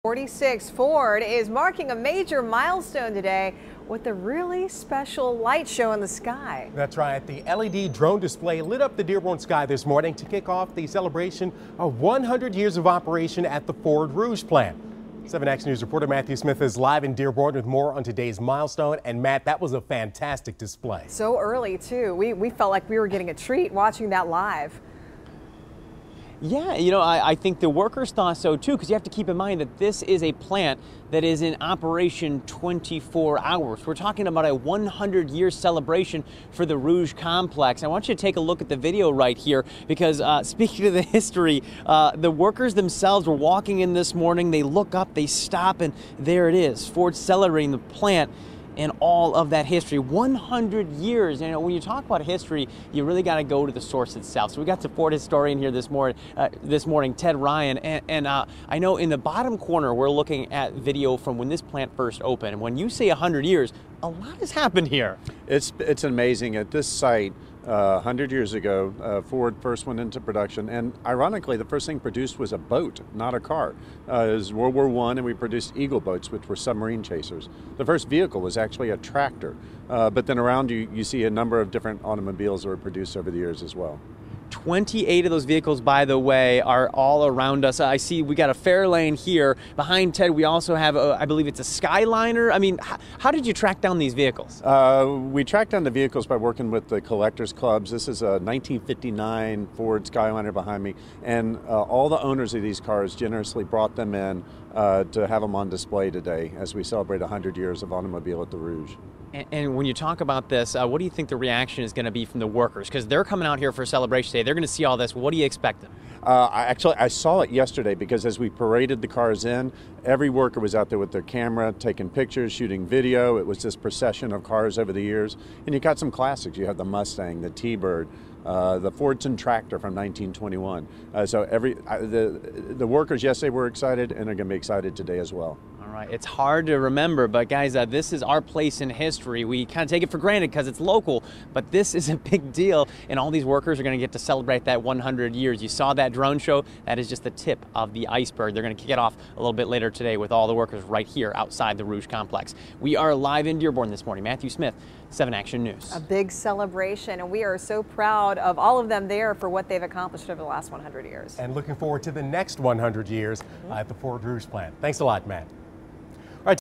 46 Ford is marking a major milestone today with a really special light show in the sky. That's right. The LED drone display lit up the Dearborn sky this morning to kick off the celebration of 100 years of operation at the Ford Rouge Plant. 7X News reporter Matthew Smith is live in Dearborn with more on today's milestone. And Matt, that was a fantastic display. So early, too. We felt like we were getting a treat watching that live. Yeah, I think the workers thought so too, because you have to keep in mind that this is a plant that is in operation 24 hours. We're talking about a 100-year celebration for the Rouge complex. I want you to take a look at the video right here, because speaking of the history, the workers themselves were walking in this morning. They look up, they stop, and there it is, Ford celebrating the plant and all of that history. 100 years. When you talk about history, you really got to go to the source itself. So we got the Ford historian here this morning, Ted Ryan, and I know in the bottom corner we're looking at video from when this plant first opened. And when you say 100 years, a lot has happened here. It's amazing. At this site, 100 years ago, Ford first went into production, and ironically, the first thing produced was a boat, not a car. It was World War I, and we produced Eagle boats, which were submarine chasers. The first vehicle was actually a tractor, but then around you see a number of different automobiles that were produced over the years as well. 28 of those vehicles, by the way, are all around us. I see we got a Fairlane here. Behind Ted, we also have, I believe it's a Skyliner. I mean, how did you track down these vehicles? We tracked down the vehicles by working with the collectors clubs. This is a 1959 Ford Skyliner behind me, and all the owners of these cars generously brought them in to have them on display today as we celebrate 100 years of automobile at the Rouge. And when you talk about this, what do you think the reaction is going to be from the workers? Because they're coming out here for a celebration today. They're going to see all this. What do you expect them? I saw it yesterday, because as we paraded the cars in, every worker was out there with their camera, taking pictures, shooting video. It was this procession of cars over the years. And you got some classics. You have the Mustang, the T-Bird, the Fordson tractor from 1921. So the workers yesterday were excited, and they're going to be excited today as well. All right, it's hard to remember, but guys, this is our place in history. We kind of take it for granted because it's local, but this is a big deal, and all these workers are going to get to celebrate that 100 years. You saw that drone show. That is just the tip of the iceberg. They're going to kick it off a little bit later today with all the workers right here outside the Rouge complex. We are live in Dearborn this morning. Matthew Smith, 7 Action News. A big celebration, and we are so proud of all of them there for what they've accomplished over the last 100 years. And looking forward to the next 100 years at the Ford Rouge plant. Thanks a lot, Matt.